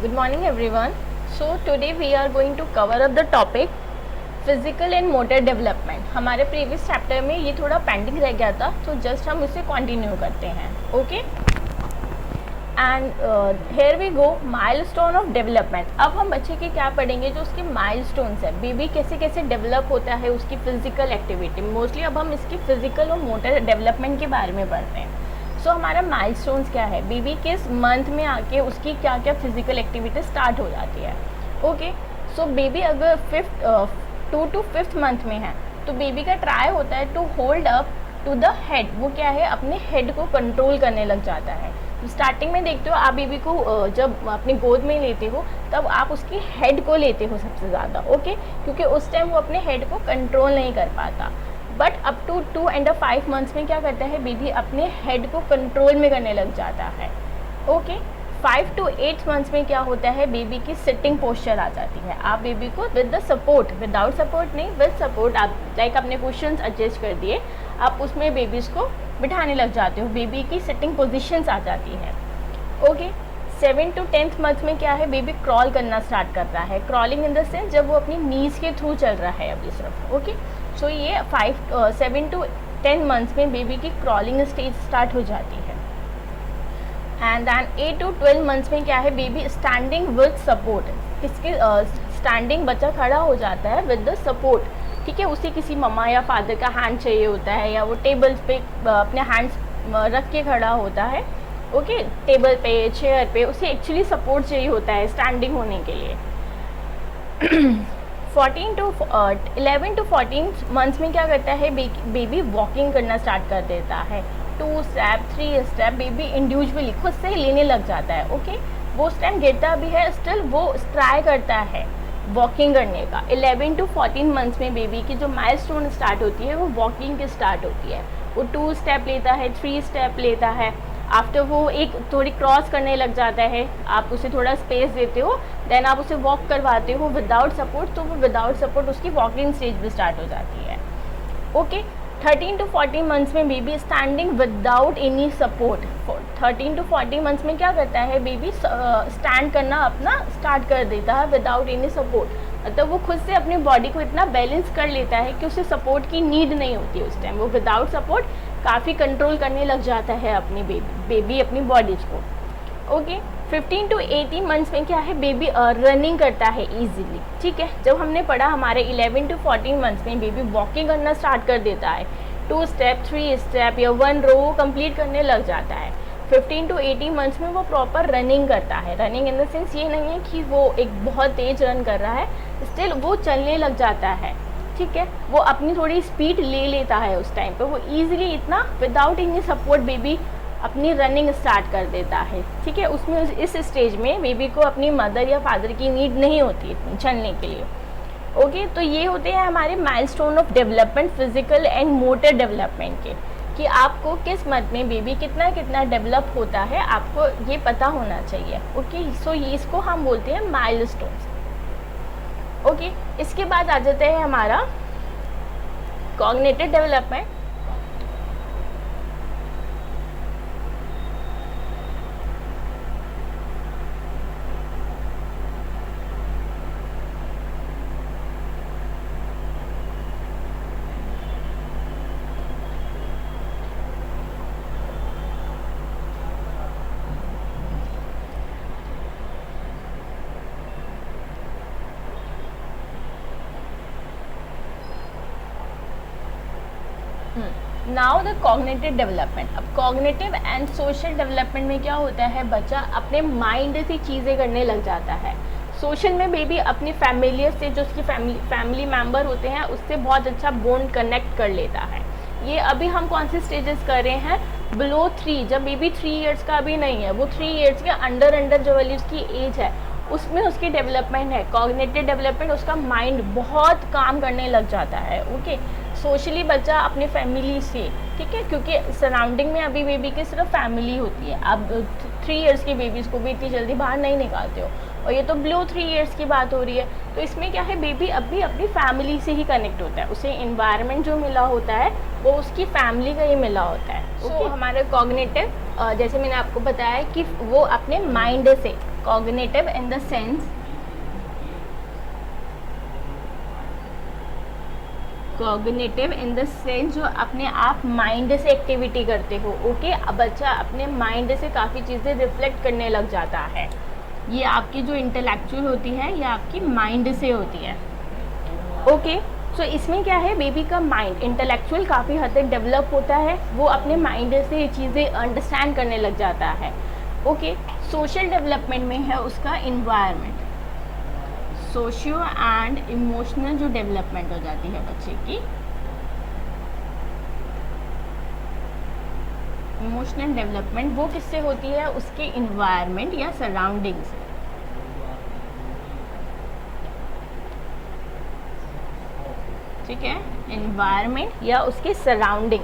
Good morning everyone. So today we are going to cover up the topic physical and motor development. हमारे previous chapter में ये थोड़ा pending रह गया था, तो जस्ट हम इसे कंटिन्यू करते हैं. Okay, and here we go. Milestone of development. अब हम बच्चे के क्या पढ़ेंगे, जो उसके माइलस्टोन्स है, बेबी कैसे कैसे डेवलप होता है, उसकी फिजिकल एक्टिविटी. मोस्टली अब हम इसकी फिजिकल और मोटर डेवलपमेंट के बारे में पढ़ते हैं. सो हमारा माइलस्टोन्स क्या है, बेबी किस मंथ में आके उसकी क्या क्या फिजिकल एक्टिविटी स्टार्ट हो जाती है. ओके, सो बेबी अगर 2 to 5th मंथ में है, तो बेबी का ट्राई होता है to hold up to the head. वो क्या है, अपने हेड को कंट्रोल करने लग जाता है. स्टार्टिंग में देखते हो आप बेबी को जब अपनी गोद में लेते हो, तब आप उसकी हेड को लेते हो सबसे ज़्यादा. ओके, क्योंकि उस टाइम वो अपने हेड को कंट्रोल नहीं कर पाता. But up to 2 and 5 months में क्या करता है, बेबी अपने हेड को कंट्रोल में करने लग जाता है. ओके, 5 to 8 मंथ्स में क्या होता है, बेबी की सिटिंग पोस्चर आ जाती है. आप बेबी को with the support, without support नहीं, विद सपोर्ट, आप लाइक अपने क्वेश्चंस एडजस्ट कर दिए, आप उसमें बेबीज़ को बिठाने लग जाते हो. बेबी की सिटिंग पोजीशंस आ जाती है. ओके, 7 to 10th मंथ में क्या है, बेबी क्रॉल करना स्टार्ट करता है. क्रॉलिंग इन द सेंस जब वो अपनी नीज के थ्रू चल रहा है अभी सिर्फ. ओके, सो ये 7 to 10 मंथ्स में बेबी की क्रॉलिंग स्टेज स्टार्ट हो जाती है. एंड दैन 8 to 12 मंथ्स में क्या है, बेबी स्टैंडिंग विद सपोर्ट. किसके स्टैंडिंग, बच्चा खड़ा हो जाता है विद द सपोर्ट. ठीक है, उसे किसी मम्मा या फादर का हैंड चाहिए होता है, या वो टेबल पे अपने हैंड्स रख के खड़ा होता है. ओके, टेबल पे, चेयर पे, उसे एक्चुअली सपोर्ट चाहिए होता है स्टैंडिंग होने के लिए. 11 to 14 मंथ्स में क्या करता है, बेबी वॉकिंग करना स्टार्ट कर देता है. 2 स्टेप 3 स्टेप बेबी इंडिविजुअली खुद से लेने लग जाता है. ओके, वो उस टाइम गिरता भी है, स्टिल वो ट्राई करता है वॉकिंग करने का. 11 to 14 मंथ्स में बेबी की जो माइलस्टोन स्टार्ट होती है, वो वॉकिंग की स्टार्ट होती है. वो 2 स्टेप लेता है, 3 स्टेप लेता है. आफ्टर वो एक थोड़ी क्रॉस करने लग जाता है, आप उसे थोड़ा स्पेस देते हो, देन आप उसे वॉक करवाते हो विदाउट सपोर्ट, तो वो विदाउट सपोर्ट उसकी वॉकिंग स्टेज भी स्टार्ट हो जाती है. ओके, 13 to 14 मंथ्स में baby standing without any support. 13 to 14 months में क्या करता है, बेबी स्टैंड करना अपना स्टार्ट कर देता है विदाउट एनी सपोर्ट. मतलब वो खुद से अपनी बॉडी को इतना बैलेंस कर लेता है कि उसे सपोर्ट की नीड नहीं होती उस टाइम. वो विदाउट सपोर्ट काफ़ी कंट्रोल करने लग जाता है अपनी बेबी अपनी बॉडीज को. ओके, 15 to 18 मंथ्स में क्या है, बेबी रनिंग करता है ईजिली. ठीक है, जब हमने पढ़ा हमारे 11 to 14 मंथ्स में बेबी वॉकिंग करना स्टार्ट कर देता है. 2 स्टेप 3 स्टेप या 1 रो कंप्लीट करने लग जाता है. 15 to 18 मंथ्स में वो प्रॉपर रनिंग करता है. रनिंग इन द सेंस ये नहीं है कि वो एक बहुत तेज रन कर रहा है, स्टिल वो चलने लग जाता है. ठीक है, वो अपनी थोड़ी स्पीड ले लेता है उस टाइम पे. वो ईजिली इतना विदाउट एनी सपोर्ट बेबी अपनी रनिंग स्टार्ट कर देता है. ठीक है, उसमें इस स्टेज में बेबी को अपनी मदर या फादर की नीड नहीं होती इतनी चलने के लिए. ओके, तो ये होते हैं हमारे milestone of development, physical and motor development के, कि आपको किस मंथ में बेबी कितना कितना डेवलप होता है, आपको ये पता होना चाहिए. ओके, सो ये इसको हम बोलते हैं माइलस्टोन्स. ओके, इसके बाद आ जाता है हमारा cognitive development. Now the cognitive development. अब कॉग्निटिव एंड सोशल डेवलपमेंट में क्या होता है, बच्चा अपने माइंड से चीज़ें करने लग जाता है. सोशल में बेबी अपनी फैमिलियर से, जो उसकी फैमिली मेम्बर होते हैं, उससे बहुत अच्छा बॉन्ड कनेक्ट कर लेता है. ये अभी हम कौन से स्टेजेस कर रहे हैं, बिलो 3, जब बेबी 3 ईयर्स का भी नहीं है, वो 3 ईयर्स के अंडर जो वाली उसकी एज है, उसमें उसकी डेवलपमेंट है. कॉग्निटिव डेवलपमेंट, उसका माइंड बहुत काम करने लग जाता है. ओके, सोशली बच्चा अपने फैमिली से, ठीक है, क्योंकि सराउंडिंग में अभी बेबी की सिर्फ फैमिली होती है. आप 3 ईयर्स की बेबीज़ को भी इतनी जल्दी बाहर नहीं निकालते हो, और ये तो बिलो 3 ईयर्स की बात हो रही है. तो इसमें क्या है, बेबी अभी अपनी फैमिली से ही कनेक्ट होता है. उसे इन्वायरमेंट जो मिला होता है वो उसकी फैमिली का ही मिला होता है. सो हमारे कॉग्निटिव, जैसे मैंने आपको बताया कि वो अपने माइंड से, cognitive in the sense, cognitive in the sense जो अपने आप माइंड से एक्टिविटी करते हो। ओके, अब बच्चा अपने माइंड से काफ़ी चीज़ें रिफ्लेक्ट करने लग जाता है। ये आपकी जो इंटेलेक्चुअल होती है ये आपकी माइंड से होती है। ओके, सो इसमें क्या है, बेबी का माइंड इंटेलेक्चुअल काफ़ी हद तक डेवलप होता है, वो अपने माइंड से ये चीज़ें अंडरस्टैंड करने लग जाता है। ओके, सोशल डेवलपमेंट में है उसका इन्वायरमेंट, सोशियो एंड इमोशनल जो डेवलपमेंट हो जाती है बच्चे की, इमोशनल डेवलपमेंट वो किससे होती है, उसके इन्वायरमेंट या सराउंडिंग से। ठीक है, इन्वायरमेंट या उसके सराउंडिंग।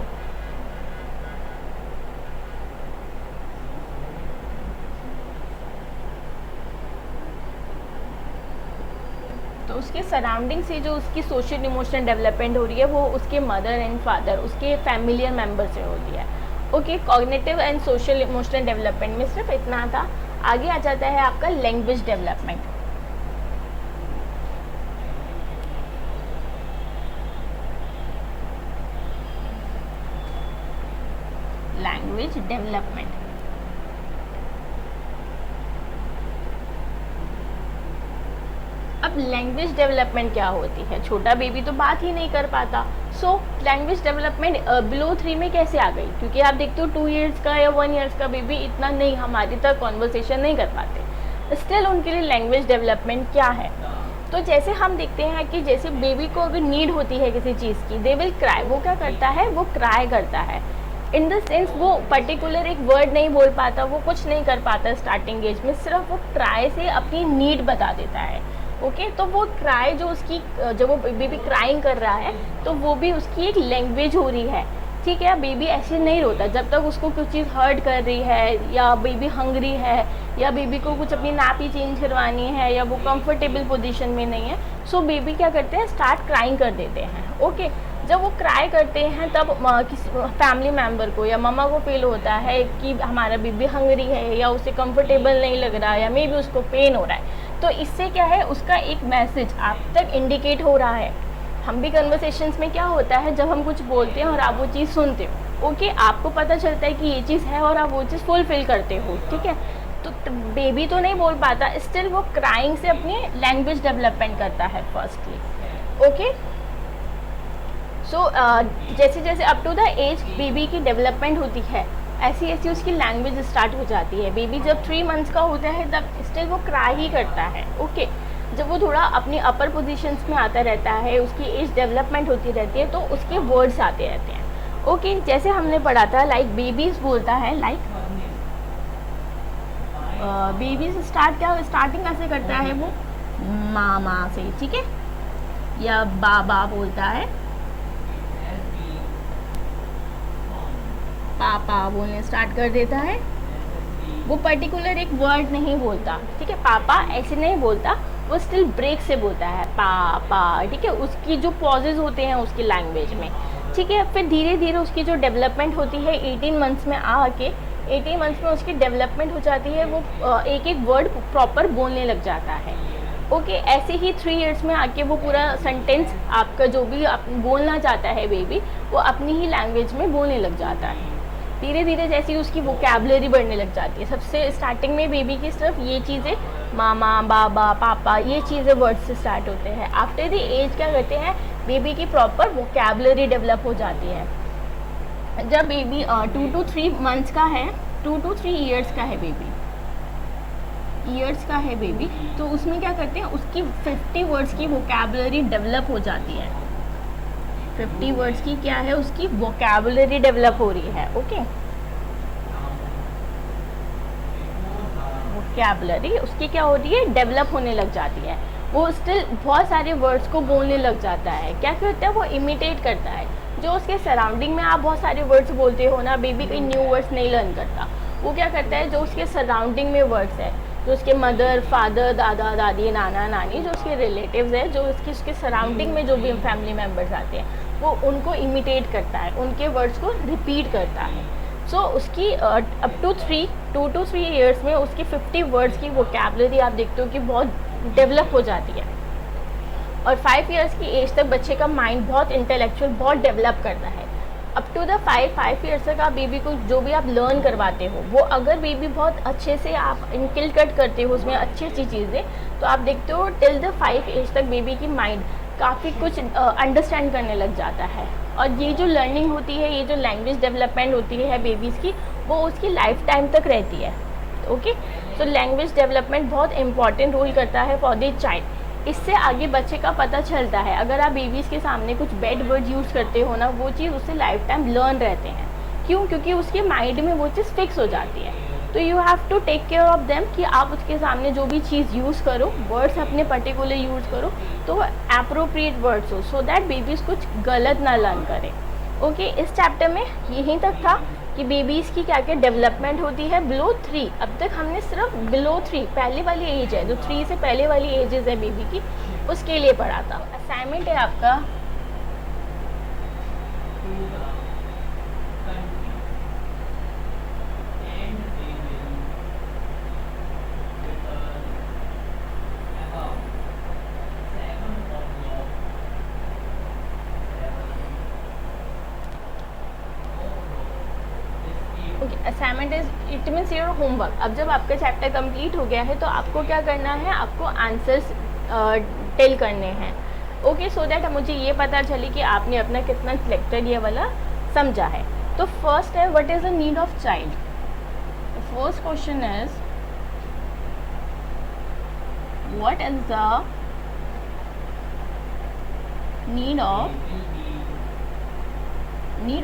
तो उसके सराउंडिंग से जो उसकी सोशल इमोशनल डेवलपमेंट हो रही है वो उसके मदर एंड फादर, उसके फैमिलियर मेंबर से होती है। Okay, cognitive and social emotional development में सिर्फ इतना था। आगे आ जाता है आपका लैंग्वेज डेवलपमेंट। लैंग्वेज डेवलपमेंट, अब लैंग्वेज डेवलपमेंट क्या होती है, छोटा बेबी तो बात ही नहीं कर पाता। सो लैंग्वेज डेवलपमेंट बिलो 3 में कैसे आ गई, क्योंकि आप देखते हो 2 ईयर्स का या 1 ईयर्स का बेबी इतना नहीं हमारी तक कॉन्वर्सेशन नहीं कर पाते, स्टिल उनके लिए लैंग्वेज डेवलपमेंट क्या है। तो जैसे हम देखते हैं कि जैसे बेबी को अगर नीड होती है किसी चीज़ की, दे विल क्राई, वो क्या करता है, वो क्राई करता है। इन द सेंस वो पर्टिकुलर एक वर्ड नहीं बोल पाता, वो कुछ नहीं कर पाता स्टार्टिंग एज में, सिर्फ वो क्राई से अपनी नीड बता देता है। ओके, तो वो क्राई जो उसकी, जब वो बेबी क्राइंग कर रहा है तो वो भी उसकी एक लैंग्वेज हो रही है। ठीक है, बेबी ऐसे नहीं रोता जब तक उसको कुछ चीज़ हर्ट कर रही है, या बेबी हंग्री है, या बेबी को कुछ अपनी नापी चेंज करवानी है, या वो कंफर्टेबल पोजीशन में नहीं है। सो बेबी क्या करते हैं, स्टार्ट क्राइंग कर देते हैं। ओके, जब वो क्राई करते हैं तब किसी फैमिली मेम्बर को या मम्मा को फील होता है कि हमारा बेबी हंग्री है, या उसे कंफर्टेबल नहीं लग रहा है, या मे बी उसको पेन हो रहा है। तो इससे क्या है, उसका एक मैसेज आप तक इंडिकेट हो रहा है। हम भी कन्वर्सेशंस में क्या होता है, जब हम कुछ बोलते हैं और आप वो चीज़ सुनते हो, ओके, आपको पता चलता है कि ये चीज़ है और आप वो चीज़ फुलफिल करते हो। ठीक है, तो बेबी तो नहीं बोल पाता, स्टिल वो क्राइंग से अपनी लैंग्वेज डेवलपमेंट करता है फर्स्टली। ओके, सो जैसे जैसे up to the age baby की डेवलपमेंट होती है, ऐसी ऐसी उसकी लैंग्वेज स्टार्ट हो जाती है। बेबी जब 3 मंथ्स का होता है तब स्टिल वो क्राई ही करता है। ओके, जब वो थोड़ा अपनी अपर पोजीशंस में आता रहता है, उसकी एज डेवलपमेंट होती रहती है, तो उसके वर्ड्स आते रहते हैं। ओके, जैसे हमने पढ़ा था लाइक बेबीज बोलता है, लाइक बेबीज स्टार्टिंग कैसे करता है, वो मामा से, ठीक है, या बाबा बोलता है, पापा बोलने स्टार्ट कर देता है। वो पर्टिकुलर एक वर्ड नहीं बोलता, ठीक है, पापा ऐसे नहीं बोलता, वो स्टिल ब्रेक से बोलता है पापा। ठीक है, उसकी जो पॉजेज होते हैं उसकी लैंग्वेज में। ठीक है, फिर धीरे धीरे उसकी जो डेवलपमेंट होती है 18 मंथ्स में आके, 18 मंथ्स में उसकी डेवलपमेंट हो जाती है, वो एक एक वर्ड प्रॉपर बोलने लग जाता है। ओके, ऐसे ही 3 इयर्स में आके वो पूरा सेंटेंस आपका जो भी आप बोलना चाहता है बेबी, वो अपनी ही लैंग्वेज में बोलने लग जाता है। धीरे धीरे जैसे उसकी वोकैबुलरी बढ़ने लग जाती है। सबसे स्टार्टिंग में बेबी की सिर्फ ये चीज़ें मामा, बाबा, पापा, ये चीज़ें वर्ड से स्टार्ट होते हैं। आफ्टर द एज क्या करते हैं, बेबी की प्रॉपर वोकैबुलरी डेवलप हो जाती है। जब बेबी 2 to 3 मंथ्स का है, 2 to 3 ईयर्स का है बेबी, ईयर्स का है बेबी, तो उसमें क्या करते हैं, उसकी 50 वर्ड्स की वोकैबुलरी डेवलप हो जाती है। 50 वर्ड्स की क्या है, उसकी वोकैबुलरी डेवलप हो रही है। ओके, वोकैबुलरी उसकी क्या हो रही है, डेवलप होने लग जाती है। वो स्टिल बहुत सारे वर्ड्स को बोलने लग जाता है। क्या क्या होता है, वो इमिटेट करता है जो उसके सराउंडिंग में आप बहुत सारे वर्ड्स बोलते हो ना, बेबी कोई न्यू वर्ड्स नहीं लर्न करता। वो क्या करता है, जो उसके सराउंडिंग में वर्ड्स है, जो उसके मदर, फादर, दादा, दादी, नाना, नानी, जो उसके रिलेटिव्स है, जो उसके सराउंडिंग में जो भी फैमिली मेम्बर्स आते हैं, वो उनको इमिटेट करता है, उनके वर्ड्स को रिपीट करता है। सो उसकी अप टू 2 to 3 ईयर्स में उसकी 50 वर्ड्स की वोकेबलरी आप देखते हो कि बहुत डेवलप हो जाती है। और 5 ईयर्स की एज तक बच्चे का माइंड बहुत इंटेलेक्चुअल बहुत डेवलप करता है। अप टू द 5 ईयर्स तक आप बेबी को जो भी आप लर्न करवाते हो, वो अगर बेबी बहुत अच्छे से आप इनकिलकट करते हो उसमें अच्छी अच्छी चीज़ें, तो आप देखते हो टिल द 5 एज तक बेबी की माइंड काफ़ी कुछ अंडरस्टैंड करने लग जाता है। और ये जो लर्निंग होती है, ये जो लैंग्वेज डेवलपमेंट होती है बेबीज़ की, वो उसकी लाइफ टाइम तक रहती है। ओके, तो लैंग्वेज डेवलपमेंट बहुत इंपॉर्टेंट रोल करता है फॉर द चाइल्ड। इससे आगे बच्चे का पता चलता है। अगर आप बेबीज़ के सामने कुछ बैड वर्ड यूज़ करते हो ना, वो चीज़ उससे लाइफ टाइम लर्न रहते हैं। क्यों? क्योंकि उसके माइंड में वो चीज़ फिक्स हो जाती है। तो you have to take care of them कि आप उसके सामने जो भी चीज़ यूज़ करो, वर्ड्स अपने पर्टिकुलर यूज़ करो तो अप्रोप्रिएट वर्ड्स हो, सो दैट बेबीज़ कुछ गलत ना लर्न करें। ओके, इस चैप्टर में यहीं तक था कि बेबीज़ की क्या क्या डेवलपमेंट होती है बिलो 3। अब तक हमने सिर्फ बिलो 3 पहले वाली एज है, जो 3 से पहले वाली एजेस है बेबी की, उसके लिए पढ़ा था। असाइनमेंट है आपका assignment is it means your homework. अब जब आपका चैप्टर कंप्लीट हो गया है तो आपको क्या करना है, आपको आंसर्स टेल करने हैं। ओके, सो दैट मुझे ये पता चले कि आपने अपना कितना कलेक्टेड ये वाला समझा है। तो फर्स्ट है, what is the need of child. First question is what is the need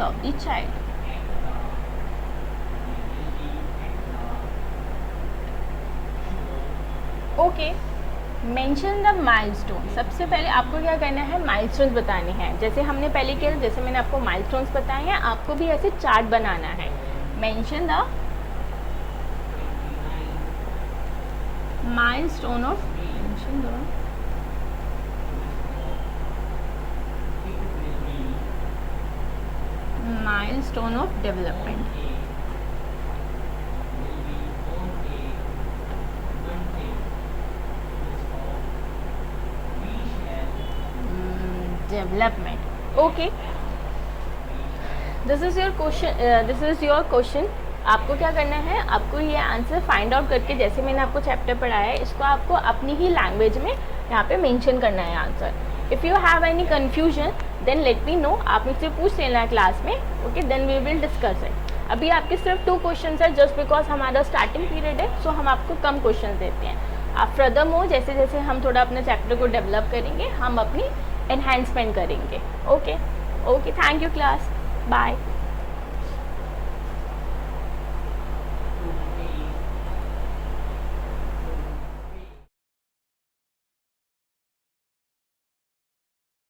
of the child. Okay, mention the milestone. सबसे पहले आपको क्या करना है, माइलस्टोन्स बताने हैं। जैसे हमने पहले किया, जैसे मैंने आपको माइलस्टोन्स बताए हैं, आपको भी ऐसे चार्ट बनाना है। Mention the milestone of development. Development. Okay, this is your question. आपको क्या करना है, आपको ये आंसर फाइंड आउट करके, जैसे मैंने आपको चैप्टर पढ़ाया है, इसको आपको अपनी ही लैंग्वेज में यहाँ पे मेंशन करना है answer. If you have any confusion then let me know, आप मुझसे पूछ लेना क्लास में। Okay, then we will discuss it. अभी आपके सिर्फ 2 क्वेश्चन है, जस्ट बिकॉज हमारा स्टार्टिंग पीरियड है, सो हम आपको कम क्वेश्चन देते हैं। आप फर्दर मोर जैसे जैसे हम थोड़ा अपने चैप्टर को डेवलप करेंगे, हम अपनी एनहांसमेंट करेंगे। Okay, thank you class, bye.